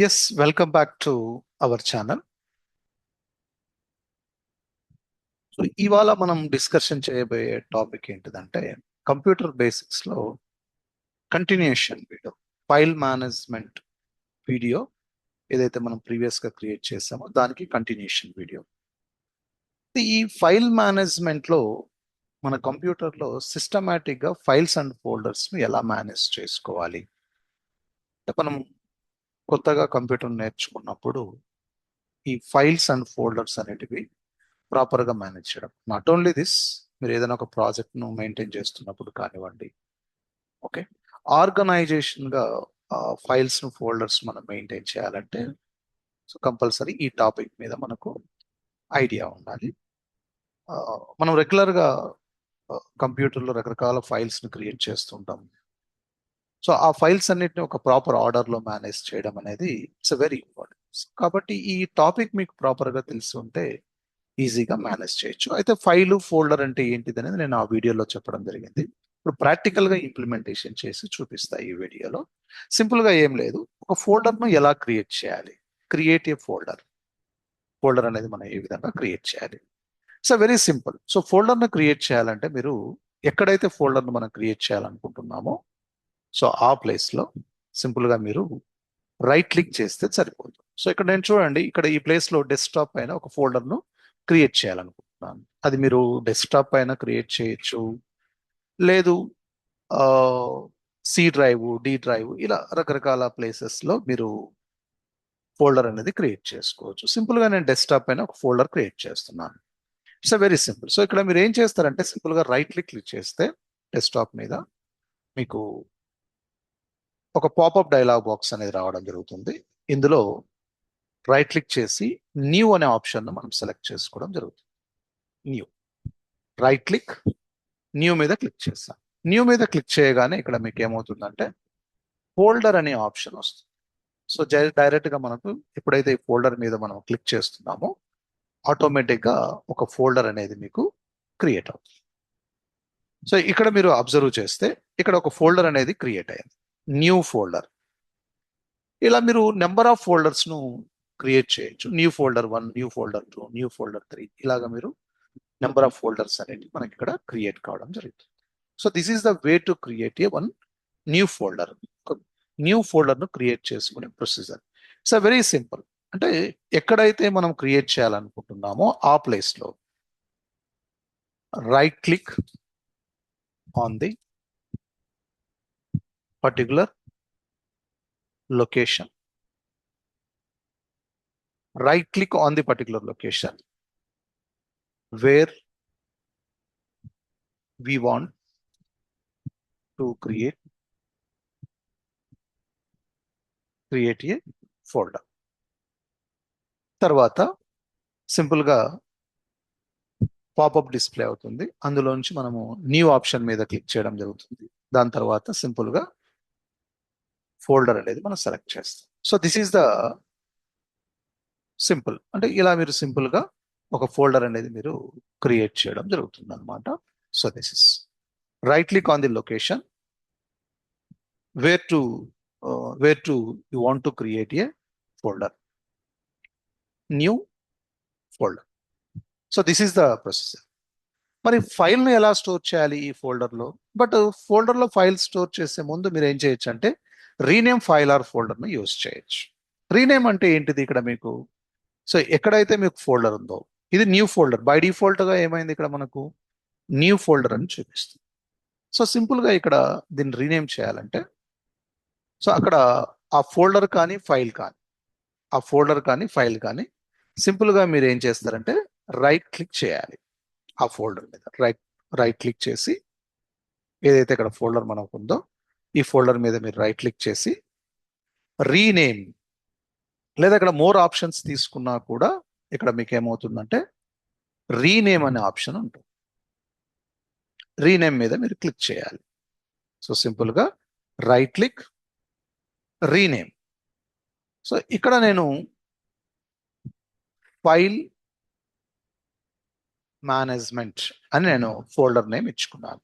Yes, welcome back to our channel. So ఇవాళ మనం discussion చేయబోయే టాపిక్ ఏంటిదంటే కంప్యూటర్ బేసిక్స్ లో continuation video, file management video ఏదైతే మనం ప్రీవియస్ గా క్రియేట్ చేసామో దానికి కంటిన్యూషన్ వీడియో. ఈ ఫైల్ మేనేజ్మెంట్ లో మన కంప్యూటర్ లో సిస్టమేటిక్ గా ఫైల్స్ అండ్ ఫోల్డర్స్ ను ఎలా మేనేజ్ చేసుకోవాలి అంటే మనం కొత్తగా కంప్యూటర్ నేర్చుకున్నప్పుడు ఈ ఫైల్స్ అండ్ ఫోల్డర్స్ అనేటివి ప్రాపర్గా మేనేజ్ చేయడం. నాట్ ఓన్లీ దిస్, మీరు ఏదైనా ఒక ప్రాజెక్ట్ను మెయింటైన్ చేస్తున్నప్పుడు కానివ్వండి, ఓకే, ఆర్గనైజేషన్గా ఫైల్స్ను ఫోల్డర్స్ మనం మెయింటైన్ చేయాలంటే సో కంపల్సరీ ఈ టాపిక్ మీద మనకు ఐడియా ఉండాలి. మనం రెగ్యులర్గా కంప్యూటర్లో రకరకాల ఫైల్స్ను క్రియేట్ చేస్తుంటాం. సో ఆ ఫైల్స్ అన్నిటిని ఒక ప్రాపర్ ఆర్డర్లో మేనేజ్ చేయడం అనేది ఇట్స్ వెరీ ఇంపార్టెంట్. కాబట్టి ఈ టాపిక్ మీకు ప్రాపర్గా తెలిసి ఉంటే ఈజీగా మేనేజ్ చేయొచ్చు. అయితే ఫైలు ఫోల్డర్ అంటే ఏంటిది అనేది నేను ఆ వీడియోలో చెప్పడం జరిగింది. ఇప్పుడు ప్రాక్టికల్గా ఇంప్లిమెంటేషన్ చేసి చూపిస్తా ఈ వీడియోలో. సింపుల్గా ఏం లేదు, ఒక ఫోల్డర్ను ఎలా క్రియేట్ చేయాలి, క్రియేట్ ఏ ఫోల్డర్. ఫోల్డర్ అనేది మనం ఏ విధంగా క్రియేట్ చేయాలి. So very simple. సో ఫోల్డర్ను క్రియేట్ చేయాలంటే మీరు ఎక్కడైతే ఫోల్డర్ను మనం క్రియేట్ చేయాలనుకుంటున్నామో సో ఆ ప్లేస్లో సింపుల్గా మీరు రైట్ క్లిక్ చేస్తే సరిపోతుంది. సో ఇక్కడ నేను చూడండి, ఇక్కడ ఈ ప్లేస్లో డెస్క్టాప్ పైన ఒక ఫోల్డర్ను క్రియేట్ చేయాలనుకుంటున్నాను. అది మీరు డెస్క్టాప్ పైన క్రియేట్ చేయొచ్చు, లేదు సి డ్రైవ్, డి డ్రైవ్, ఇలా రకరకాల ప్లేసెస్లో మీరు ఫోల్డర్ అనేది క్రియేట్ చేసుకోవచ్చు. సింపుల్గా నేను డెస్క్టాప్ పైన ఒక ఫోల్డర్ క్రియేట్ చేస్తున్నాను. It's very simple. సో ఇక్కడ మీరు ఏం చేస్తారంటే సింపుల్గా రైట్ క్లిక్ చేస్తే డెస్క్టాప్ మీద మీకు ఒక పాపప్ డైలాగ్ బాక్స్ అనేది రావడం జరుగుతుంది. ఇందులో రైట్ క్లిక్ చేసి న్యూ అనే ఆప్షన్ మనం సెలెక్ట్ చేసుకోవడం జరుగుతుంది. న్యూ, రైట్ క్లిక్, న్యూ మీద క్లిక్ చేస్తాం. న్యూ మీద క్లిక్ చేయగానే ఇక్కడ మీకు ఏమవుతుందంటే ఫోల్డర్ అనే ఆప్షన్ వస్తుంది. సో డైరెక్ట్గా మనకు ఎప్పుడైతే ఈ ఫోల్డర్ మీద మనం క్లిక్ చేస్తున్నామో ఆటోమేటిక్గా ఒక ఫోల్డర్ అనేది మీకు క్రియేట్ అవుతుంది. సో ఇక్కడ మీరు అబ్జర్వ్ చేస్తే ఇక్కడ ఒక ఫోల్డర్ అనేది క్రియేట్ అయింది, న్యూ ఫోల్డర్. ఇలా మీరు నెంబర్ ఆఫ్ ఫోల్డర్స్ను క్రియేట్ చేయొచ్చు. New folder 1, new folder 2, new folder 3, ఇలాగా మీరు నెంబర్ ఆఫ్ ఫోల్డర్స్ అనేది మనకి ఇక్కడ క్రియేట్ కావడం జరుగుతుంది. So this is the way to create a one new folder. New ఫోల్డర్ను క్రియేట్ చేసుకునే ప్రొసీజర్. It's very simple. అంటే ఎక్కడైతే మనం క్రియేట్ చేయాలనుకుంటున్నామో ఆ ప్లేస్లో right click on the particular location, right click on the particular location where we want to create a folder. తర్వాత సింపుల్గా పాపప్ డిస్ప్లే అవుతుంది. అందులోంచి మనము న్యూ ఆప్షన్ మీద క్లిక్ చేయడం జరుగుతుంది. దాని తర్వాత సింపుల్గా ఫోల్డర్ అనేది మనం సెలెక్ట్ చేస్తాం. So this is the simple. అంటే ఇలా మీరు సింపుల్గా ఒక ఫోల్డర్ అనేది మీరు క్రియేట్ చేయడం జరుగుతుంది అనమాట. So this is right click on the location where to you want to create a folder, new folder. So this is the processor. మరి ఫైల్ను ఎలా స్టోర్ చేయాలి ఈ ఫోల్డర్లో? బట్ ఫోల్డర్లో ఫైల్ స్టోర్ చేసే ముందు మీరు ఏం చేయొచ్చు అంటే రీనేమ్ ఫైల్ ఆర్ ఫోల్డర్ను యూజ్ చేయొచ్చు. రీనేమ్ అంటే ఏంటిది ఇక్కడ మీకు? సో ఎక్కడైతే మీకు ఫోల్డర్ ఉందో ఇది న్యూ ఫోల్డర్, బై డిఫాల్ట్గా ఏమైంది ఇక్కడ మనకు న్యూ ఫోల్డర్ అని చూపిస్తుంది. సో సింపుల్గా ఇక్కడ దీన్ని రీనేమ్ చేయాలంటే సో అక్కడ ఆ ఫోల్డర్ కానీ ఫైల్ కానీ, ఆ ఫోల్డర్ కానీ ఫైల్ కానీ సింపుల్గా మీరు ఏం చేస్తారంటే రైట్ క్లిక్ చేయాలి ఆ ఫోల్డర్ మీద. రైట్ క్లిక్ చేసి ఏదైతే ఇక్కడ ఫోల్డర్ మనకు ఉందో ఈ ఫోల్డర్ మీద మీరు రైట్ క్లిక్ చేసి రీనేమ్, లేదా ఇక్కడ మోర్ ఆప్షన్స్ తీసుకున్నా కూడా ఇక్కడ మీకు ఏమవుతుందంటే రీనేమ్ అనే ఆప్షన్ ఉంటుంది. రీనేమ్ మీద మీరు క్లిక్ చేయాలి. సో సింపుల్గా రైట్ క్లిక్, రీనేమ్. సో ఇక్కడ నేను ఫైల్ మేనేజ్మెంట్ అని నేను ఫోల్డర్ నేమ్ ఇచ్చుకున్నాను.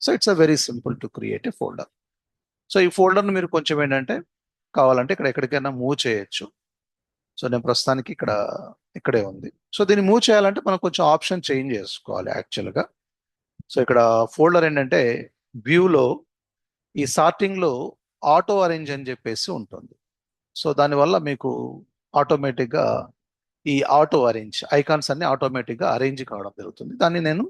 So it's very simple to create a folder. So ఈ ఫోల్డర్ని మీరు కొంచెం ఏంటంటే కావాలంటే ఇక్కడ ఎక్కడికైనా మూవ్ చేయొచ్చు. సో నేను ప్రస్తుతానికి ఇక్కడే ఉంది. సో దీన్ని మూవ్ చేయాలంటే మనం కొంచెం ఆప్షన్ చేంజ్ చేసుకోవాలి యాక్చువల్గా. సో ఇక్కడ ఫోల్డర్ ఏంటంటే వ్యూలో ఈ సార్టింగ్లో ఆటో అరేంజ్ అని చెప్పేసి ఉంటుంది. సో దానివల్ల మీకు ఆటోమేటిక్గా ఈ ఆటో అరేంజ్ ఐకాన్స్ అన్ని ఆటోమేటిక్గా అరేంజ్ కావడం జరుగుతుంది. దాన్ని నేను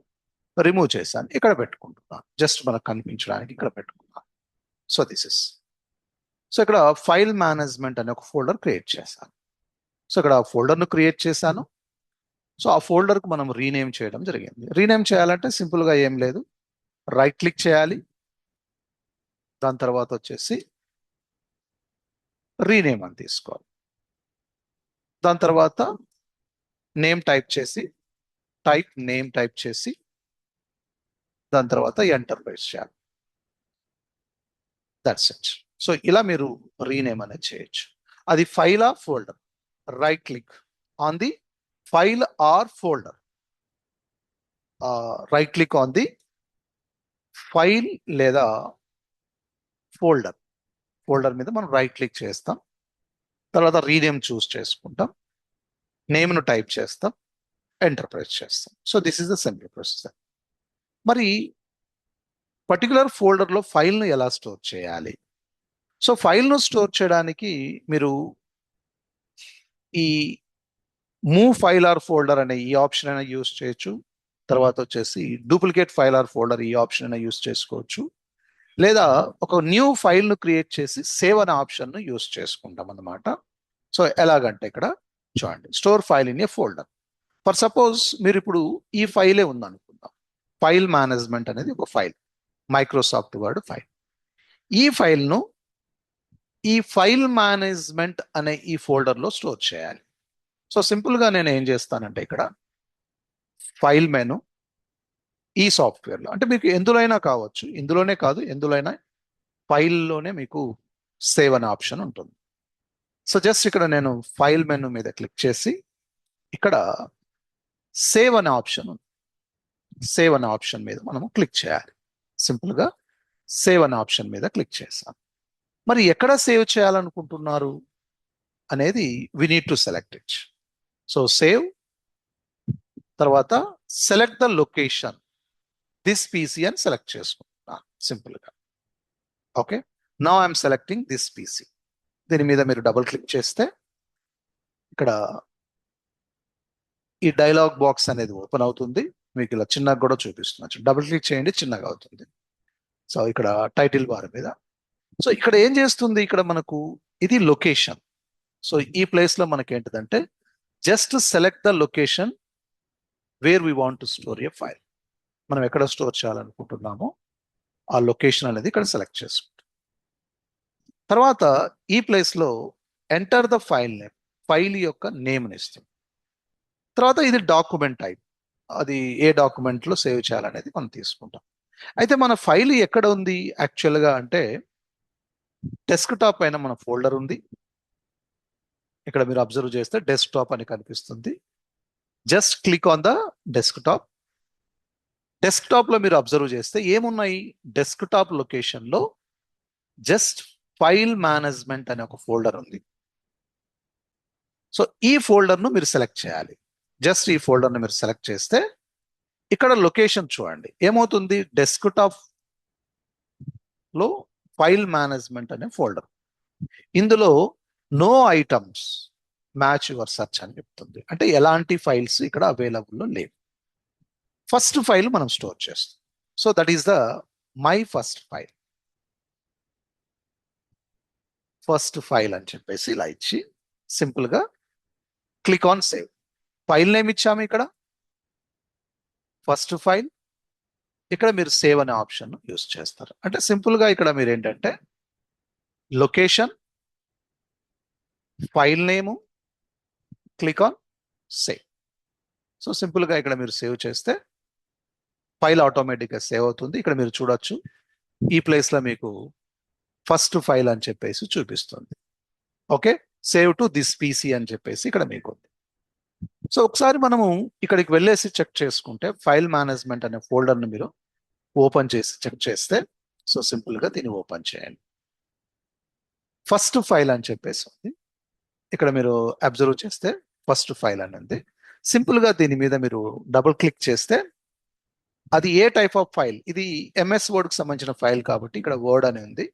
రిమూవ్ చేశాను, ఇక్కడ పెట్టుకుంటున్నాను. జస్ట్ మనకు కనిపించడానికి ఇక్కడ పెట్టుకున్నాను. So this is. సో ఇక్కడ ఫైల్ మేనేజ్మెంట్ అనే ఒక ఫోల్డర్ క్రియేట్ చేశాను. సో ఇక్కడ ఫోల్డర్ను క్రియేట్ చేశాను. సో ఆ ఫోల్డర్కు మనం రీనేమ్ చేయడం జరిగింది. రీనేమ్ చేయాలంటే సింపుల్గా ఏం లేదు, రైట్ క్లిక్ చేయాలి. దాని తర్వాత వచ్చేసి రీనేమ్ అని తీసుకోవాలి. దాని తర్వాత నేమ్ టైప్ చేసి దాని తర్వాత ఎంటర్ ప్రెస్ చేయాలి. That's it. సో ఇలా మీరు రీనేమ్ అనేది చేయొచ్చు. అది ఫైల్ ఆ folder, right click on the file or folder, right click on the file లేదా ఫోల్డర్ మీద మనం రైట్ క్లిక్ చేస్తాం. తర్వాత రీనేమ్ చూస్ చేసుకుంటాం, నేమ్ను టైప్ చేస్తాం, ఎంటర్ ప్రెస్ చేస్తాం. So this is the simple processor. మరి పర్టికులర్ ఫోల్డర్లో ఫైల్ను ఎలా స్టోర్ చేయాలి? సో ఫైల్ను స్టోర్ చేయడానికి మీరు ఈ మూవ్ ఫైల్ ఆర్ ఫోల్డర్ అనే ఈ ఆప్షన్ అయినా యూస్ చేయొచ్చు. తర్వాత వచ్చేసి డూప్లికేట్ ఫైల్ ఆర్ ఫోల్డర్ ఈ ఆప్షన్ అయినా యూస్ చేసుకోవచ్చు. లేదా ఒక న్యూ ఫైల్ను క్రియేట్ చేసి సేవ్ అనే ఆప్షన్ను యూస్ చేసుకుంటాం అన్నమాట. సో ఎలాగంటే ఇక్కడ చూడండి, store file in a folder. For suppose మీరు ఇప్పుడు ఈ ఫైలే ఉందనుకుందాం. ఫైల్ మేనేజ్మెంట్ అనేది ఒక ఫైల్, మైక్రోసాఫ్ట్ వర్డ్ ఫైల్. ఈ ఫైల్ను ఈ ఫైల్ మేనేజ్మెంట్ అనే ఈ ఫోల్డర్లో స్టోర్ చేయాలి. సో సింపుల్గా నేను ఏం చేస్తానంటే ఇక్కడ ఫైల్ మెను ఈ సాఫ్ట్వేర్లో, అంటే మీకు ఎందులోనైనా కావచ్చు, ఇందులోనే కాదు ఎందులోనైనా ఫైల్లోనే మీకు సేవ్ అనే ఆప్షన్ ఉంటుంది. సో జస్ట్ ఇక్కడ నేను ఫైల్ మెను మీద క్లిక్ చేసి ఇక్కడ సేవ్ అనే ఆప్షన్ ఉంది. సేవ్ అనే ఆప్షన్ మీద మనము క్లిక్ చేయాలి. సింపుల్గా సేవ్ అనే ఆప్షన్ మీద క్లిక్ చేస్తాం. మరి ఎక్కడ సేవ్ చేయాలనుకుంటున్నారు అనేది we need to select it. So save తర్వాత select the location, this PC అని సెలెక్ట్ చేసుకుంటున్నాను సింపుల్గా. Okay, now I'm selecting this PC. దీని మీద మీరు డబుల్ క్లిక్ చేస్తే ఇక్కడ ఈ డైలాగ్ బాక్స్ అనేది ఓపెన్ అవుతుంది. మీకు ఇలా చిన్నగా కూడా చూపిస్తున్నాను. డబుల్ క్లిక్ చేయండి, చిన్నగా అవుతుంది. సో ఇక్కడ టైటిల్ బార్ మీద. సో ఇక్కడ ఏం చేస్తుంది, ఇక్కడ మనకు ఇది లొకేషన్. సో ఈ ప్లేస్లో మనకి ఏంటిదంటే just select the location where we want to store A file. మనం ఎక్కడ స్టోర్ చేయాలనుకుంటున్నామో ఆ లొకేషన్ అనేది ఇక్కడ సెలెక్ట్ చేసుకుంటాం. తర్వాత ఈ ప్లేస్లో enter the file name, file యొక్క నేమ్ని ఇస్తాం. తర్వాత ఇది డాక్యుమెంట్ టైప్, అది ఏ డాక్యుమెంట్లో సేవ్ చేయాలనేది మనం తీసుకుంటాం. అయితే మన ఫైల్ ఎక్కడ ఉంది యాక్చువల్గా అంటే డెస్క్టాప్ పైన మన ఫోల్డర్ ఉంది. ఇక్కడ మీరు అబ్జర్వ్ చేస్తే డెస్క్టాప్ అని కనిపిస్తుంది. Just click on the desktop. డెస్క్టాప్లో మీరు అబ్జర్వ్ చేస్తే ఏమున్నాయి, డెస్క్టాప్ లొకేషన్లో జస్ట్ ఫైల్ మేనేజ్మెంట్ అనే ఒక ఫోల్డర్ ఉంది. సో ఈ ఫోల్డర్ను మీరు సెలెక్ట్ చేయాలి. జస్ట్ ఈ ఫోల్డర్ను మీరు సెలెక్ట్ చేస్తే ఇక్కడ లొకేషన్ చూడండి ఏమవుతుంది, డెస్క్టాప్లో ఫైల్ మేనేజ్మెంట్ అనే ఫోల్డర్. ఇందులో no items match your search అని చెప్తుంది. అంటే ఎలాంటి ఫైల్స్ ఇక్కడ అవైలబుల్లో లేవు. ఫస్ట్ ఫైల్ మనం స్టోర్ చేస్తాం. So that is the my first file అని చెప్పేసి ఇలా ఇచ్చి సింపుల్గా click on save. File name ఇచ్చాము ఇక్కడ ఫస్ట్ ఫైల్. ఇక్కడ మీరు సేవ్ అనే ఆప్షన్ యూస్ చేస్తారు. అంటే సింపుల్గా ఇక్కడ మీరు ఏంటంటే location, file name, click on save. So సింపుల్గా ఇక్కడ మీరు సేవ్ చేస్తే ఫైల్ ఆటోమేటిక్గా సేవ్ అవుతుంది. ఇక్కడ మీరు చూడొచ్చు ఈ ప్లేస్లో మీకు ఫస్ట్ ఫైల్ అని చెప్పేసి చూపిస్తుంది. Okay, save to this PC అని చెప్పేసి ఇక్కడ మీకు ఉంది. సో ఒకసారి మనము ఇక్కడికి వెళ్ళేసి చెక్ చేసుకుంటే ఫైల్ మేనేజ్మెంట్ అనే ఫోల్డర్ని మీరు ఓపెన్ చేసి చెక్ చేస్తే, సో సింపుల్గా దీన్ని ఓపెన్ చేయండి. ఫస్ట్ ఫైల్ అని చెప్పేసి ఉంది. ఇక్కడ మీరు అబ్జర్వ్ చేస్తే ఫస్ట్ ఫైల్ అని ఉంది. సింపుల్ గా దీని మీద మీరు డబుల్ క్లిక్ చేస్తే అది ఏ టైప్ ఆఫ్ ఫైల్, ఇది ఎంఎస్ వర్డ్ కి సంబంధించిన ఫైల్ కాబట్టి ఇక్కడ వర్డ్ అని ఉంది.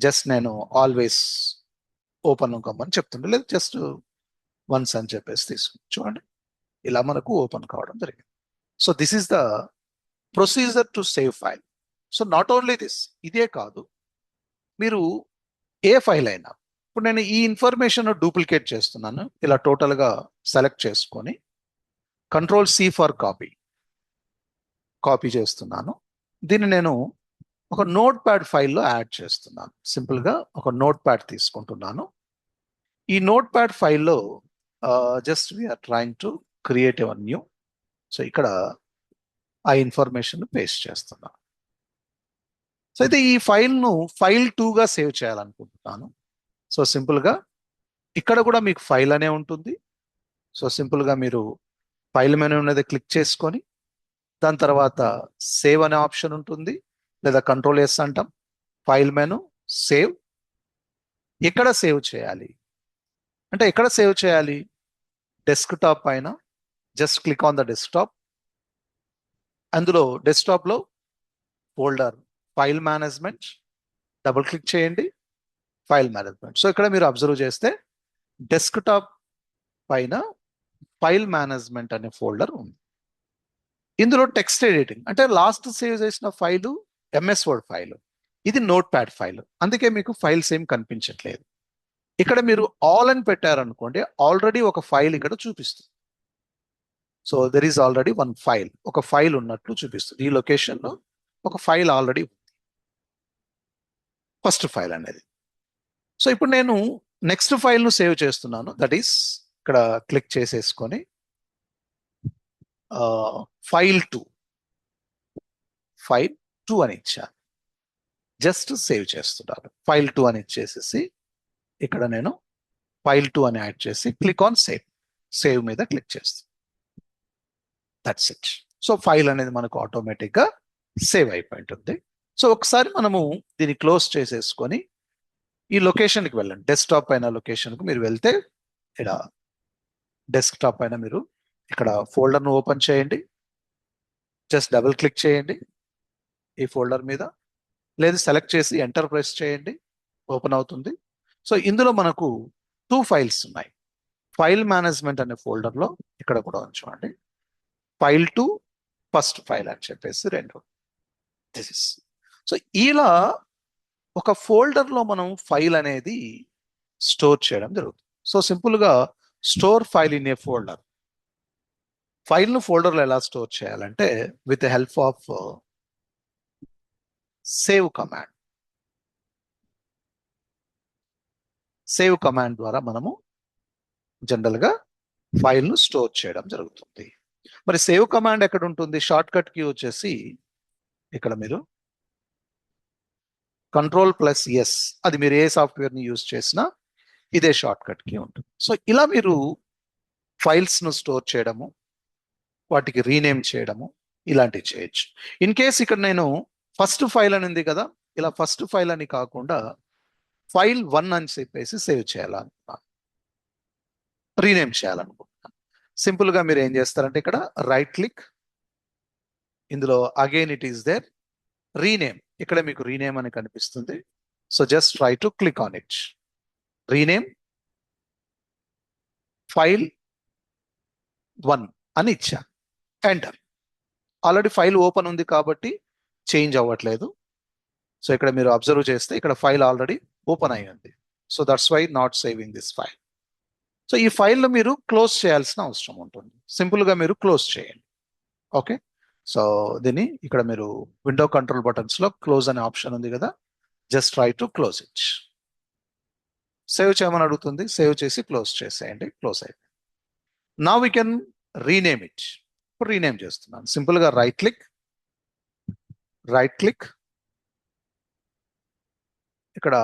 జస్ట్ నేను ఆల్వేస్ ఓపెన్ కమ్మని చెప్తుండే, లేదు జస్ట్ వన్స్ అని చెప్పేసి తీసుకుని చూడండి, ఇలా మనకు ఓపెన్ కావడం జరిగింది. So this is the procedure to save file. So not only this, ఇదే కాదు, మీరు ఏ ఫైల్ అయినా, ఇప్పుడు నేను ఈ ఇన్ఫర్మేషన్ డూప్లికేట్ చేస్తున్నాను, ఇలా టోటల్ గా సెలెక్ట్ చేసుకొని కంట్రోల్ సి ఫర్ కాపీ చేస్తున్నాను. దీన్ని నేను ఒక నోట్ ప్యాడ్ ఫైల్లో యాడ్ చేస్తున్నాను. సింపుల్ గా ఒక నోట్ ప్యాడ్ తీసుకుంటున్నాను. ఈ నోట్ ప్యాడ్ ఫైల్లో just we are trying to create ever new. So ఇక్కడ ఆ ఇన్ఫర్మేషన్ పేస్ట్ చేస్తున్నాను. సో అయితే ఈ ఫైల్ను ఫైల్ 2గా సేవ్ చేయాలనుకుంటున్నాను. సో సింపుల్గా ఇక్కడ కూడా మీకు ఫైల్ అనే ఉంటుంది. సో సింపుల్గా మీరు ఫైల్ మెనూ అనేది క్లిక్ చేసుకొని దాని తర్వాత సేవ్ అనే ఆప్షన్ ఉంటుంది, లేదా కంట్రోల్ ఎస్ అంటాం. File menu, save. ఎక్కడ సేవ్ చేయాలి అంటే ఎక్కడ సేవ్ చేయాలి? డెస్క్టాప్ పైన just click on the desktop. అందులో డెస్క్టాప్లో folder file management, double click చేయండి, ఫైల్ మేనేజ్మెంట్. సో ఇక్కడ మీరు అబ్జర్వ్ చేస్తే డెస్క్టాప్ పైన ఫైల్ మేనేజ్మెంట్ అనే ఫోల్డర్ ఉంది. ఇందులో టెక్స్ట్ ఎడిటింగ్ అంటే లాస్ట్ సేవ్ చేసిన ఫైలు ఎంఎస్ వర్డ్ ఫైల్, ఇది నోట్ ప్యాడ్ ఫైల్, అందుకే మీకు ఫైల్స్ ఏం కనిపించట్లేదు. ఇక్కడ మీరు ఆల్ అని పెట్టారనుకోండి, ఆల్రెడీ ఒక ఫైల్ ఇక్కడ చూపిస్తుంది. So there is already one file, ఒక ఫైల్ ఉన్నట్లు చూపిస్తుంది. ఈ లొకేషన్ లో ఒక ఫైల్ ఆల్రెడీ ఉంది, ఫస్ట్ ఫైల్ అనేది. సో ఇప్పుడు నేను నెక్స్ట్ ఫైల్ ను సేవ్ చేస్తున్నాను. దట్ ఈస్ ఇక్కడ క్లిక్ చేసేసుకొని ఫైల్ 2 అని ఇచ్చాను. జస్ట్ సేవ్ చేస్తున్నాను. ఫైల్ 2 అని ఇచ్చేసేసి ఇక్కడ నేను ఫైల్ 2 అని యాడ్ చేసి క్లిక్ ఆన్ సేవ్ మీద క్లిక్ చేస్తాను. That's it. సో ఫైల్ అనేది మనకు ఆటోమేటిక్ గా సేవ్ అయిపోయి ఉంటుంది. సో ఒకసారి మనము దీన్ని క్లోజ్ చేసేసుకొని ఈ లొకేషన్కి వెళ్ళండి. డెస్క్టాప్ పైన లొకేషన్కి మీరు వెళ్తే ఇక్కడ డెస్క్టాప్ పైన మీరు ఇక్కడ ఫోల్డర్ను ఓపెన్ చేయండి. జస్ట్ డబుల్ క్లిక్ చేయండి ఈ ఫోల్డర్ మీద, లేదు సెలెక్ట్ చేసి ఎంటర్ ప్రెస్ చేయండి, ఓపెన్ అవుతుంది. సో ఇందులో మనకు 2 ఫైల్స్ ఉన్నాయి. ఫైల్ మేనేజ్మెంట్ అనే ఫోల్డర్లో ఇక్కడ కూడా ఉంచండి, ఫైల్ 2 ఫస్ట్ ఫైల్ అని చెప్పేసి 2. This is. సో ఇలా ఒక ఫోల్డర్లో మనం ఫైల్ అనేది స్టోర్ చేయడం జరుగుతుంది. సో సింపుల్గా store file in a folder. ఫైల్ను ఫోల్డర్లో ఎలా స్టోర్ చేయాలంటే with help of save command. Save command ద్వారా మనము జనరల్గా ఫైల్ను స్టోర్ చేయడం జరుగుతుంది. మరి సేవ్ కమాండ్ ఎక్కడ ఉంటుంది? షార్ట్ కట్ కీ వచ్చేసి ఇక్కడ మీరు Ctrl+S, అది మీరు ఏ సాఫ్ట్వేర్ని యూజ్ చేసినా ఇదే షార్ట్ కట్ కీ ఉంటుంది. సో ఇలా మీరు ఫైల్స్ను స్టోర్ చేయడము, వాటికి రీనేమ్ చేయడము, ఇలాంటివి చేయొచ్చు. ఇన్ కేస్ ఇక్కడ నేను ఫస్ట్ ఫైల్ అని ఉంది కదా, ఇలా ఫస్ట్ ఫైల్ అని కాకుండా ఫైల్ 1 అని చెప్పేసి సేవ్ చేయాలనుకున్నాను, రీనేమ్ చేయాలనుకుంటున్నాను. సింపుల్గా మీరు ఏం చేస్తారంటే ఇక్కడ రైట్ క్లిక్, ఇందులో again it is there rename, ఇక్కడ మీకు రీనేమ్ అని కనిపిస్తుంది. So just try to click on it. Rename file 1 అని ఇచ్చా, ఎంటర్. ఆల్రెడీ ఫైల్ ఓపెన్ ఉంది కాబట్టి చేంజ్ అవ్వట్లేదు. సో ఇక్కడ మీరు అబ్జర్వ్ చేస్తే ఇక్కడ ఫైల్ ఆల్రెడీ ఓపెన్ అయి ఉంది. So that's why not saving this file. So ఈ ఫైల్ను మీరు క్లోజ్ చేయాల్సిన అవసరం ఉంటుంది. సింపుల్గా మీరు క్లోజ్ చేయండి. ఓకే. సో దీన్ని ఇక్కడ మీరు విండో కంట్రోల్ బటన్స్లో క్లోజ్ అనే ఆప్షన్ ఉంది కదా, just try to close it. Save చేయమని అడుగుతుంది, సేవ్ చేసి క్లోజ్ చేసేయండి. క్లోజ్ అయిపోయింది. నా వీ కెన్ రీనేమ్ ఇట్. ఇప్పుడు రీనేమ్ చేస్తున్నాను. సింపుల్గా రైట్ క్లిక్, ఇక్కడ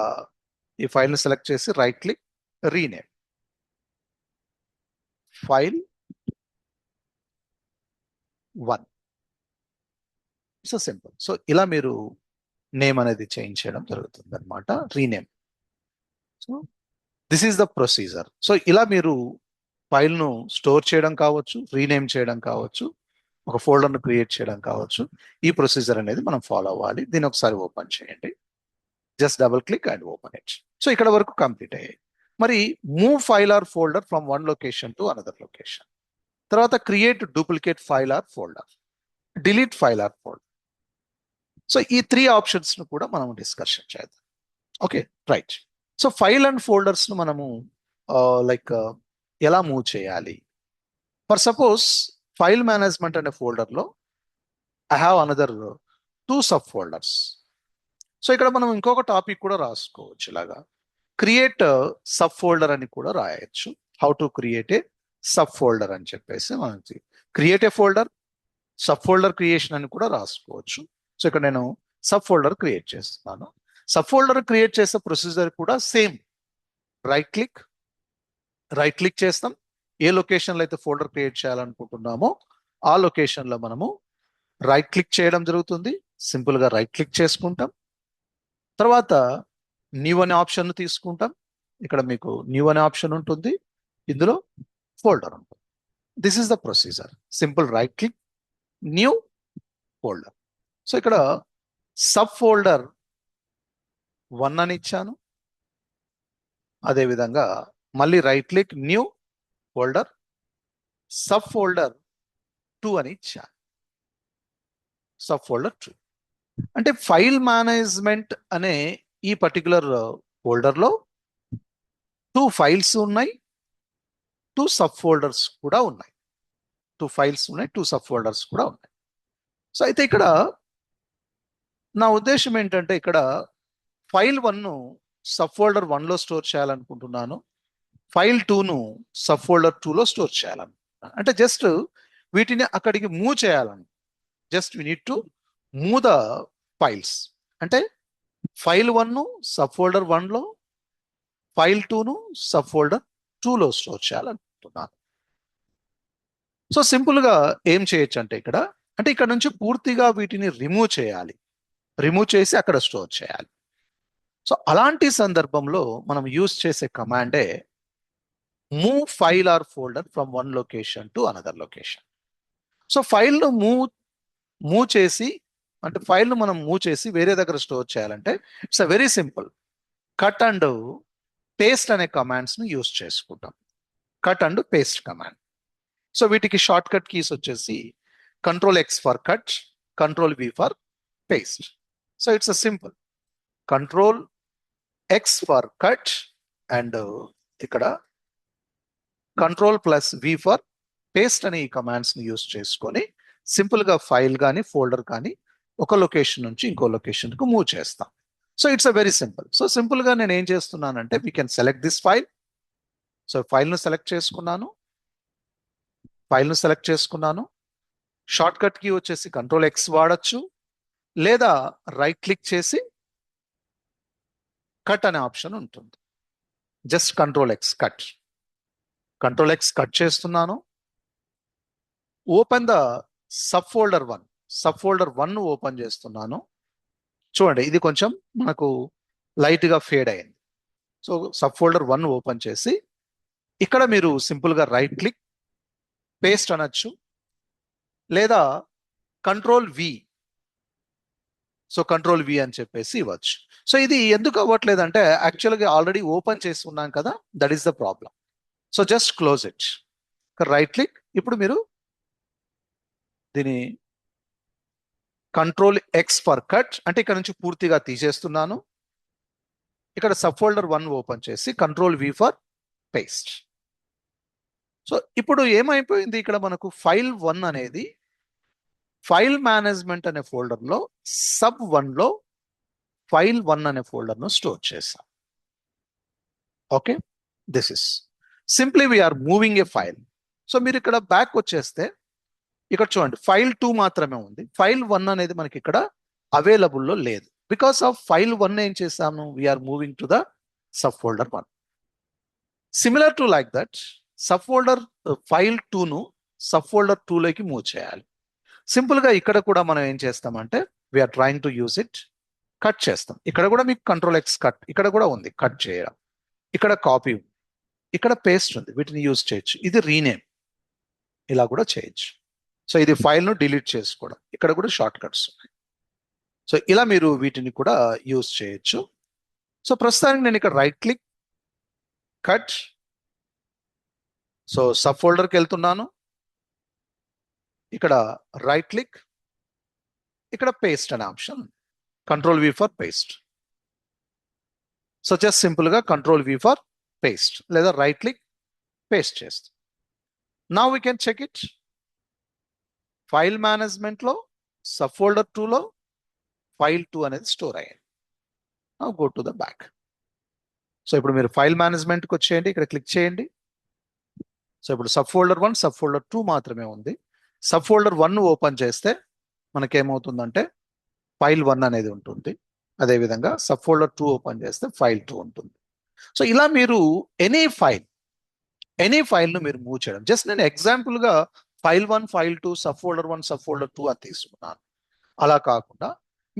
ఈ ఫైల్ని సెలెక్ట్ చేసి right click, rename file 1. So simple. So ఇలా మీరు నేమ్ అనేది చేంజ్ చేయడం జరుగుతుంది అనమాట, rename. So this is the procedure. So ఇలా మీరు ఫైల్ను స్టోర్ చేయడం కావచ్చు, రీనేమ్ చేయడం కావచ్చు, ఒక ఫోల్డర్ను క్రియేట్ చేయడం కావచ్చు. ఈ ప్రొసీజర్ అనేది మనం ఫాలో అవ్వాలి. దీన్ని ఒకసారి ఓపెన్ చేయండి. Just double click and open it. So ఇక్కడ వరకు కంప్లీట్ అయ్యాయి. మరి move file or folder from one location to another location. తర్వాత create duplicate file or folder, delete file or folder. So ఈ 3 ఆప్షన్స్ ను కూడా మనం డిస్కషన్ చేద్దాం. Okay, right. So file and folders ను మనము లైక్ ఎలా మూవ్ చేయాలి? ఫర్ సపోజ్ ఫైల్ మేనేజ్మెంట్ అనే ఫోల్డర్లో I have another 2 sub folders. So ఇక్కడ మనం ఇంకొక టాపిక్ కూడా రాసుకోవచ్చు. ఇలాగా క్రియేట్ సబ్ ఫోల్డర్ అని కూడా రాయొచ్చు. How to create A sub folder అని చెప్పేసి మనకి create a folder, sub folder creation అని కూడా రాసుకోవచ్చు. సో ఇక్కడ నేను సబ్ ఫోల్డర్ క్రియేట్ చేస్తున్నాను. సబ్ ఫోల్డర్ క్రియేట్ చేసే ప్రొసీజర్ కూడా సేమ్. రైట్ క్లిక్ చేస్తాం. ఏ లొకేషన్లో అయితే ఫోల్డర్ క్రియేట్ చేయాలనుకుంటున్నామో ఆ లొకేషన్లో మనము రైట్ క్లిక్ చేయడం జరుగుతుంది. సింపుల్గా రైట్ క్లిక్ చేసుకుంటాం. తర్వాత న్యూ అనే ఆప్షన్ తీసుకుంటాం. ఇక్కడ మీకు న్యూ అనే ఆప్షన్ ఉంటుంది, ఇందులో ఫోల్డర్ ఉంటుంది. This is the procedure. Simple right click, new folder. So ఇక్కడ సబ్ ఫోల్డర్ 1 అని ఇచ్చాను. అదేవిధంగా మళ్ళీ right click, new folder, sub folder 2 అని ఇచ్చాను. సబ్ ఫోల్డర్ 2 అంటే ఫైల్ మేనేజ్మెంట్ అనే ఈ పర్టికులర్ ఫోల్డర్లో 2 ఫైల్స్ ఉన్నాయి, 2 సబ్ ఫోల్డర్స్ కూడా ఉన్నాయి. 2 ఫైల్స్ ఉన్నాయి, 2 సబ్ ఫోల్డర్స్ కూడా ఉన్నాయి. సో అయితే ఇక్కడ నా ఉద్దేశం ఏంటంటే ఇక్కడ ఫైల్ 1ను సబ్ ఫోల్డర్ 1లో స్టోర్ చేయాలనుకుంటున్నాను. ఫైల్ 2ను సబ్ ఫోల్డర్ 2లో స్టోర్ చేయాలనుకుంటున్నాను. అంటే జస్ట్ వీటిని అక్కడికి మూవ్ చేయాలని, just we need to move the files. అంటే ఫైల్ 1ను సబ్ ఫోల్డర్ 1లో, ఫైల్ 2ను సబ్ ఫోల్డర్ 2లో స్టోర్ చేయాలనుకుంటున్నాను. సో సింపుల్గా ఏం చేయొచ్చు అంటే ఇక్కడ నుంచి పూర్తిగా వీటిని రిమూవ్ చేయాలి. రిమూవ్ చేసి అక్కడ స్టోర్ చేయాలి. సో అలాంటి సందర్భంలో మనం యూజ్ చేసే కమాండే move file or folder from one location to another location. So ఫైల్ను మూవ్ చేసి, అంటే ఫైల్ను మనం మూవ్ చేసి వేరే దగ్గర స్టోర్ చేయాలంటే it's a very simple. Cut and paste అనే కమాండ్స్ని యూజ్ చేసుకుంటాం. Cut and paste command. So వీటికి షార్ట్ కట్ కీస్ వచ్చేసి Ctrl+X for cut, Ctrl+V for paste. So it's a simple. Ctrl+X for cut and ఇక్కడ Ctrl+V for paste అనే ఈ కమాండ్స్ని use చేసుకొని సింపుల్గా ఫైల్ కానీ ఫోల్డర్ కానీ ఒక లొకేషన్ నుంచి ఇంకో లొకేషన్కు మూవ్ చేస్తాం. So it's a very simple. So సింపుల్గా నేను ఏం చేస్తున్నానంటే we can select this file. So ఫైల్ను సెలెక్ట్ చేసుకున్నాను. షార్ట్ కట్ కీ వచ్చేసి Ctrl+X వాడచ్చు, లేదా రైట్ క్లిక్ చేసి కట్ అనే ఆప్షన్ ఉంటుంది. జస్ట్ Ctrl+X కట్ చేస్తున్నాను. Open the sub folder 1 open చేస్తున్నాను. చూడండి ఇది కొంచెం మనకు లైట్గా ఫేడ్ అయింది. సో సబ్ ఫోల్డర్ 1 ఓపెన్ చేసి ఇక్కడ మీరు సింపుల్గా రైట్ క్లిక్, పేస్ట్ అనొచ్చు, లేదా Ctrl+V. సో Ctrl+V అని చెప్పేసి ఇవ్వచ్చు. సో ఇది ఎందుకు అవ్వట్లేదంటే యాక్చువల్గా ఆల్రెడీ ఓపెన్ చేసి ఉన్నాం కదా, that is the problem. So just close it. Right click. ఇప్పుడు మీరు దీని Ctrl+X ఫర్ కట్, అంటే ఇక్కడ నుంచి పూర్తిగా తీసేస్తున్నాను. ఇక్కడ సబ్ ఫోల్డర్ 1 ఓపెన్ చేసి Ctrl+V ఫర్ పేస్ట్. సో ఇప్పుడు ఏమైపోయింది, ఇక్కడ మనకు ఫైల్ 1 అనేది ఫైల్ మేనేజ్మెంట్ అనే ఫోల్డర్లో సబ్ 1లో ఫైల్ 1 అనే ఫోల్డర్ను స్టోర్ చేసాం. Okay, this is simply we are moving a file. So మీరు ఇక్కడ బ్యాక్ వచ్చేస్తే ఇక్కడ చూడండి ఫైల్ 2 మాత్రమే ఉంది. ఫైల్ 1 అనేది మనకి ఇక్కడ అవైలబుల్లో లేదు. బికాస్ ఆఫ్ ఫైల్ 1 ఏం చేసాము, we are moving to the sub folder 1. Similar to like that sub folder file 2ను సబ్ ఫోల్డర్ 2లోకి మూవ్ చేయాలి. సింపుల్గా ఇక్కడ కూడా మనం ఏం చేస్తామంటే we are trying to use it, cut చేస్తాం. ఇక్కడ కూడా మీకు Ctrl+X కట్, ఇక్కడ కూడా ఉంది కట్ చేయడం. ఇక్కడ కాపీ, ఇక్కడ పేస్ట్ ఉంది, వీటిని యూజ్ చేయొచ్చు. ఇది రీనేమ్, ఇలా కూడా చేయొచ్చు. సో ఇది ఫైల్ను డిలీట్ చేసుకోవడం, ఇక్కడ కూడా షార్ట్ కట్స్ ఉన్నాయి. సో ఇలా మీరు వీటిని కూడా యూజ్ చేయొచ్చు. సో ప్రస్తుతానికి నేను ఇక్కడ right click, cut, so sub ఫోల్డర్కి వెళ్తున్నాను, ఇక్కడ రైట్ క్లిక్, ఇక్కడ పేస్ట్ అనే option, control V for paste. So just simple గా కంట్రోల్ వి ఫర్ పేస్ట్ లేదా రైట్ క్లిక్ పేస్ట్ చేస్తాం. Now we can check it. File management లో సబ్ ఫోల్డర్ 2 లో ఫైల్ 2 అనేది స్టోర్ అయ్యింది. Now go to the back. So ఇప్పుడు మీరు file మేనేజ్మెంట్కి వచ్చేయండి, ఇక్కడ క్లిక్ చేయండి. సో ఇప్పుడు సబ్ ఫోల్డర్ 1 సబ్ ఫోల్డర్ 2 మాత్రమే ఉంది. సబ్ ఫోల్డర్ 1 ఓపెన్ చేస్తే మనకేమవుతుందంటే ఫైల్ 1 అనేది ఉంటుంది. అదేవిధంగా సబ్ ఫోల్డర్ 2 ఓపెన్ చేస్తే ఫైల్ 2 ఉంటుంది. సో ఇలా మీరు ఎనీ ఫైల్ను మీరు మూవ్ చేయడం. జస్ట్ నేను ఎగ్జాంపుల్గా file 1 file 2 sub folder 1 sub folder 2 అని తీసుకున్నాను. అలా కాకుండా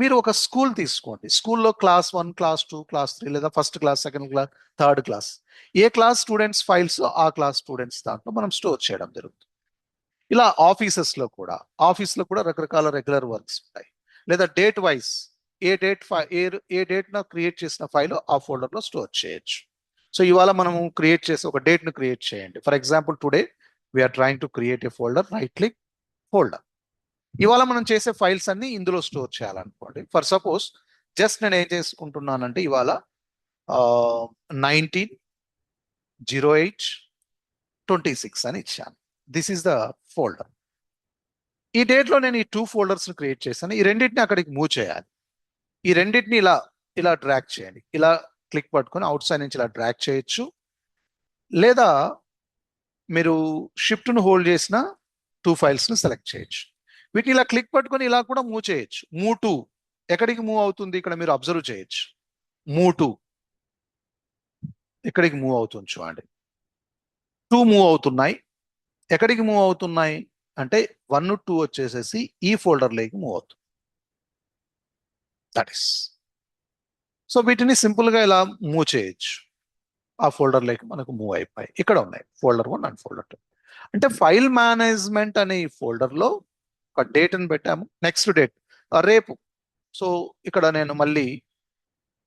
మీరు ఒక స్కూల్ తీసుకోండి. స్కూల్లో క్లాస్ 1 క్లాస్ 2 క్లాస్ 3 లేదా first class second class third class, ఏ క్లాస్ స్టూడెంట్స్ ఫైల్స్ ఆ క్లాస్ స్టూడెంట్స్ దాంట్లో మనం స్టోర్ చేయడం జరుగుతుంది. ఇలా ఆఫీసెస్లో కూడా రకరకాల రెగ్యులర్ వర్క్స్ ఉంటాయి. లేదా డేట్ వైజ్ ఏ డేట్న క్రియేట్ చేసిన ఫైల్ ఆ ఫోల్డర్లో స్టోర్ చేయొచ్చు. సో ఇవాళ మనము క్రియేట్ చేసి ఒక డేట్ను క్రియేట్ చేయండి. For example today we are trying to create a folder, right click folder. ఇవాళ మనం చేసే ఫైల్స్ అన్ని ఇందులో స్టోర్ చేయాలనుకోండి. ఫర్ సపోజ్ జస్ట్ నేను ఏం చేసుకుంటున్నానంటే ఇవాళ 19/08/26 అని ఇచ్చాను. This is the folder. ఈ డేట్లో నేను ఈ 2 ఫోల్డర్స్ క్రియేట్ చేశాను. ఈ రెండింటిని అక్కడికి మూవ్ చేయాలి. ఈ రెండింటిని ఇలా డ్రాగ్ చేయండి. ఇలా క్లిక్ పట్టుకొని అవుట్ సైడ్ నుంచి ఇలా డ్రాగ్ చేయొచ్చు. లేదా మీరు షిఫ్ట్ను హోల్డ్ చేసిన 2 ఫైల్స్ను సెలెక్ట్ చేయొచ్చు. వీటిని ఇలా క్లిక్ పట్టుకొని ఇలా కూడా మూవ్ చేయొచ్చు. మూవ్ టు ఎక్కడికి మూవ్ అవుతుంది ఇక్కడ మీరు అబ్జర్వ్ చేయొచ్చు. మూవ్ టు ఎక్కడికి మూవ్ అవుతుంది చూడండి. 2 మూవ్ అవుతున్నాయి. ఎక్కడికి మూవ్ అవుతున్నాయి అంటే 1 2 వచ్చేసేసి ఈ ఫోల్డర్లోకి మూవ్ అవుతుంది. That is. సో వీటిని సింపుల్గా ఇలా మూవ్ చేయొచ్చు. ఆ ఫోల్డర్లోకి మనకు మూవ్ అయిపోయి ఇక్కడ ఉన్నాయి ఫోల్డర్ 1 అండ్ ఫోల్డర్ 2. అంటే ఫైల్ మేనేజ్మెంట్ అనే ఈ ఫోల్డర్లో ఒక డేట్ని పెట్టాము. నెక్స్ట్ డేట్ రేపు. సో ఇక్కడ నేను మళ్ళీ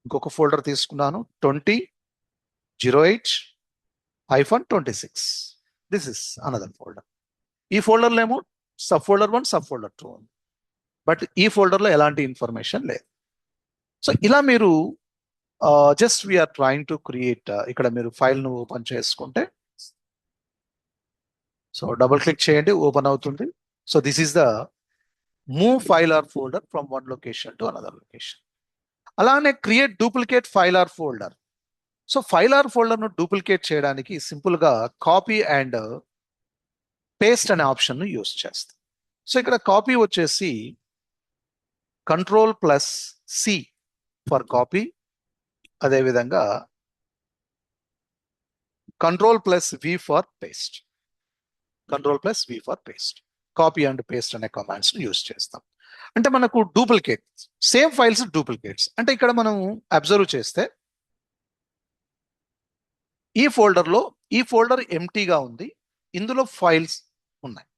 ఇంకొక ఫోల్డర్ తీసుకున్నాను, 20/08/26. This is another folder. ఈ ఫోల్డర్లో ఏమో సబ్ ఫోల్డర్ 1 సబ్ ఫోల్డర్ 2 ఉంది. బట్ ఈ ఫోల్డర్లో ఎలాంటి ఇన్ఫర్మేషన్ లేదు. సో ఇలా మీరు just we are trying to create. ఇక్కడ మీరు ఫైల్ను ఓపెన్ చేసుకుంటే సో డబుల్ క్లిక్ చేయండి, ఓపెన్ అవుతుంది. So this is the move file or folder from one location to another location. అలానే create duplicate file or folder. So file or ఫోల్డర్ను duplicate చేయడానికి సింపుల్గా కాపీ అండ్ పేస్ట్ అనే ఆప్షన్ను use చేస్తాం. So ఇక్కడ కాపీ వచ్చేసి Ctrl+C ఫర్ కాపీ, అదేవిధంగా Ctrl+V for paste. Ctrl+V for paste, copy and paste అనే కమాండ్స్ యూస్ చేస్తాం. అంటే మనకు డూప్లికేట్ సేమ్ ఫైల్స్ డూప్లికేట్స్. అంటే ఇక్కడ మనం అబ్జర్వ్ చేస్తే ఈ ఫోల్డర్ ఎంటీగా ఉంది, ఇందులో ఫైల్స్ ఉన్నాయి.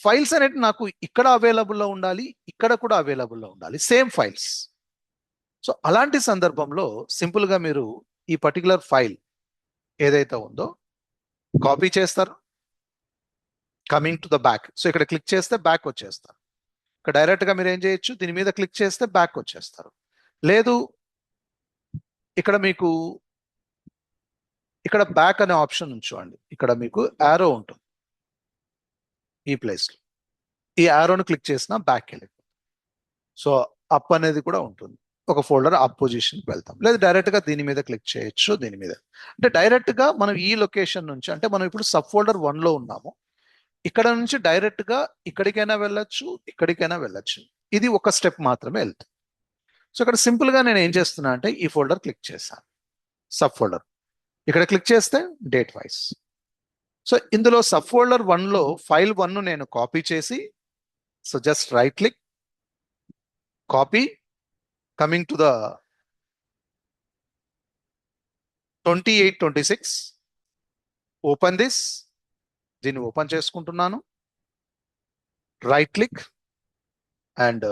ఫైల్స్ అనేవి నాకు ఇక్కడ అవైలబుల్లో ఉండాలి, ఇక్కడ కూడా అవైలబుల్లో ఉండాలి, సేమ్ ఫైల్స్. సో అలాంటి సందర్భంలో సింపుల్గా మీరు ఈ పర్టికులర్ ఫైల్ ఏదైతే ఉందో కాపీ చేస్తారు, coming to the back. So ఇక్కడ క్లిక్ చేస్తే బ్యాక్ వచ్చేస్తారు. ఇక్కడ డైరెక్ట్గా మీరు ఏం చేయొచ్చు, దీని మీద క్లిక్ చేస్తే బ్యాక్ వచ్చేస్తారు. లేదు ఇక్కడ మీకు ఇక్కడ బ్యాక్ అనే ఆప్షన్ ఉంచండి. ఇక్కడ మీకు యారో ఉంటుంది ఈ ప్లేస్లో. ఈ యారోను క్లిక్ చేసినా బ్యాక్ వెళ్ళిపోతుంది. సో అప్ అనేది కూడా ఉంటుంది. ఒక ఫోల్డర్ అప్ పొజిషన్కి వెళ్తాం. లేదా డైరెక్ట్గా దీని మీద క్లిక్ చేయొచ్చు. దీని మీద అంటే డైరెక్ట్గా మనం ఈ లొకేషన్ నుంచి, అంటే మనం ఇప్పుడు సబ్ ఫోల్డర్ 1లో ఉన్నాము, ఇక్కడ నుంచి డైరెక్ట్గా ఇక్కడికైనా వెళ్ళొచ్చు, ఇక్కడికైనా వెళ్ళొచ్చు. ఇది ఒక స్టెప్ మాత్రమే వెళ్తుంది. సో ఇక్కడ సింపుల్గా నేను ఏం చేస్తున్నా అంటే ఈ ఫోల్డర్ క్లిక్ చేశాను, సబ్ ఫోల్డర్. ఇక్కడ క్లిక్ చేస్తే డేట్ వైజ్. సో ఇందులో సబ్ ఫోల్డర్ 1లో ఫైల్ 1ను నేను కాపీ చేసి, so just right click, copy, coming to the 2826 open this, దీన్ని ఓపెన్ చేసుకుంటున్నాను, right click and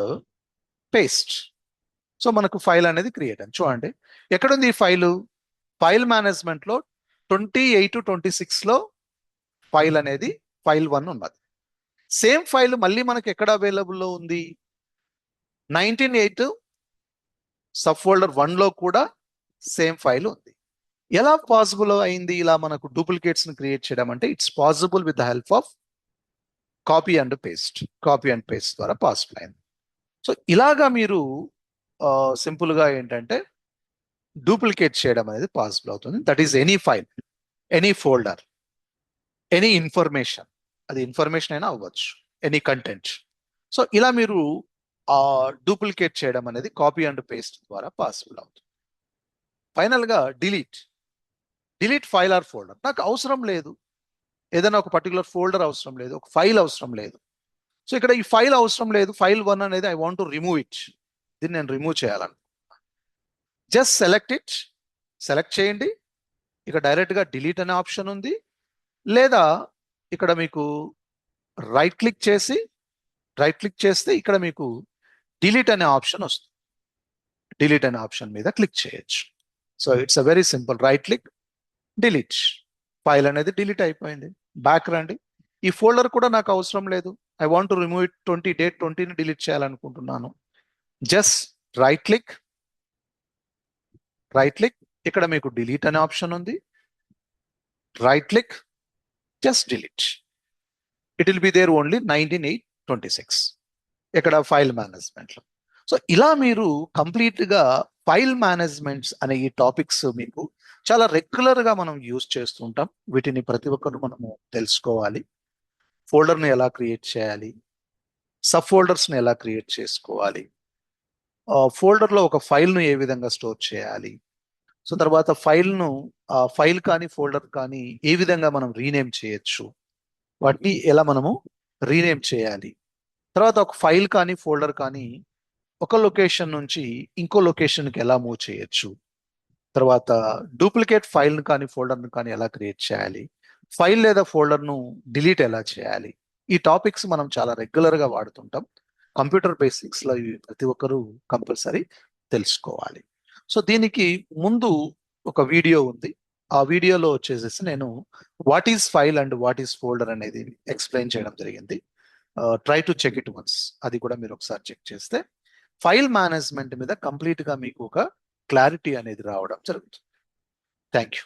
paste. So మనకు ఫైల్ అనేది క్రియేట్ అని చూడండి. ఎక్కడుంది ఈ ఫైలు? ఫైల్ మేనేజ్మెంట్లో 2826లో ఫైల్ అనేది ఫైల్ 1 ఉన్నది. సేమ్ ఫైల్ మళ్ళీ మనకి ఎక్కడ అవైలబుల్లో ఉంది? 19.8 సబ్ ఫోల్డర్ 1లో కూడా సేమ్ ఫైల్ ఉంది. ఎలా పాసిబుల్ అయింది ఇలా మనకు డూప్లికేట్స్ ని క్రియేట్ చేయడం అంటే? It's possible with the help of copy and paste ద్వారా పాసిబుల్ అయింది. సో ఇలాగా మీరు సింపుల్ గా ఏంటంటే డూప్లికేట్ చేయడం అనేది పాసిబుల్ అవుతుంది. That is any file, any folder, any information, అది ఇన్ఫర్మేషన్ అయినా అవ్వచ్చు, ఎనీ కంటెంట్. సో ఇలా మీరు డూప్లికేట్ చేయడం అనేది కాపీ అండ్ పేస్ట్ ద్వారా పాసిబుల్ అవుతుంది. ఫైనల్ గా డిలీట్ ఫైల్ ఆర్ ఫోల్డర్. నాకు అవసరం లేదు, ఏదైనా ఒక పర్టికులర్ ఫోల్డర్ అవసరం లేదు, ఒక ఫైల్ అవసరం లేదు. సో ఇక్కడ ఈ ఫైల్ అవసరం లేదు, ఫైల్ 1 అనేది I want to remove it, దీన్ని నేను రిమూవ్ చేయాలను. జస్ట్ సెలెక్ట్ చేయండి. ఇక డైరెక్ట్ గా డిలీట్ అనే ఆప్షన్ ఉంది, లేదా ఇక్కడ మీకు రైట్ క్లిక్ చేస్తే ఇక్కడ మీకు డిలీట్ అనే ఆప్షన్ వస్తుంది. డిలీట్ అనే ఆప్షన్ మీద క్లిక్ చేయొచ్చు. So it's a very simple. Right click, delete. File అనేది డిలీట్ అయిపోయింది. బ్యాక్ రండి. ఈ ఫోల్డర్ కూడా నాకు అవసరం లేదు, I want to remove it, date 20ని డిలీట్ చేయాలనుకుంటున్నాను. జస్ట్ రైట్ క్లిక్, ఇక్కడ మీకు డిలీట్ అనే ఆప్షన్ ఉంది. Right click, just delete. It will be there only 19.8.26 ఇక్కడ ఫైల్ మేనేజ్మెంట్ లో. సో ఇలా మీరు కంప్లీట్ గా ఫైల్ మేనేజ్మెంట్స్ అనే ఈ టాపిక్స్ మీకు చాలా రెగ్యులర్ గా మనం యూజ్ చేస్తుంటాం. వీటిని ప్రతి ఒక్కరు మనము తెలుసుకోవాలి. ఫోల్డర్ ని ఎలా క్రియేట్ చేయాలి, సబ్ ఫోల్డర్స్ ని ఎలా క్రియేట్ చేసుకోవాలి, ఫోల్డర్ లో ఒక ఫైల్ ను ఏ విధంగా స్టోర్ చేయాలి, సో తర్వాత ఫైల్ కానీ ఫోల్డర్ కానీ ఏ విధంగా మనం రీనేమ్ చేయొచ్చు, వాటిని ఎలా మనము రీనేమ్ చేయాలి, తర్వాత ఒక ఫైల్ కానీ ఫోల్డర్ కానీ ఒక లొకేషన్ నుంచి ఇంకో లొకేషన్కి ఎలా మూవ్ చేయొచ్చు, తర్వాత డూప్లికేట్ ఫైల్ను కానీ ఫోల్డర్ను కానీ ఎలా క్రియేట్ చేయాలి, ఫైల్ లేదా ఫోల్డర్ను డిలీట్ ఎలా చేయాలి. ఈ టాపిక్స్ మనం చాలా రెగ్యులర్గా వాడుతుంటాం. కంప్యూటర్ బేసిక్స్లో ఇవి ప్రతి ఒక్కరూ కంపల్సరీ తెలుసుకోవాలి. సో దీనికి ముందు ఒక వీడియో ఉంది. ఆ వీడియోలో వచ్చేసేసి నేను what is file and what is folder అనేది ఎక్స్ప్లెయిన్ చేయడం జరిగింది. Try to check it once. అది కూడా మీరు ఒకసారి చెక్ చేస్తే ఫైల్ మేనేజ్మెంట్ మీద కంప్లీట్ గా మీకు ఒక క్లారిటీ అనేది రావడం జరుగుతుంది. Thank you.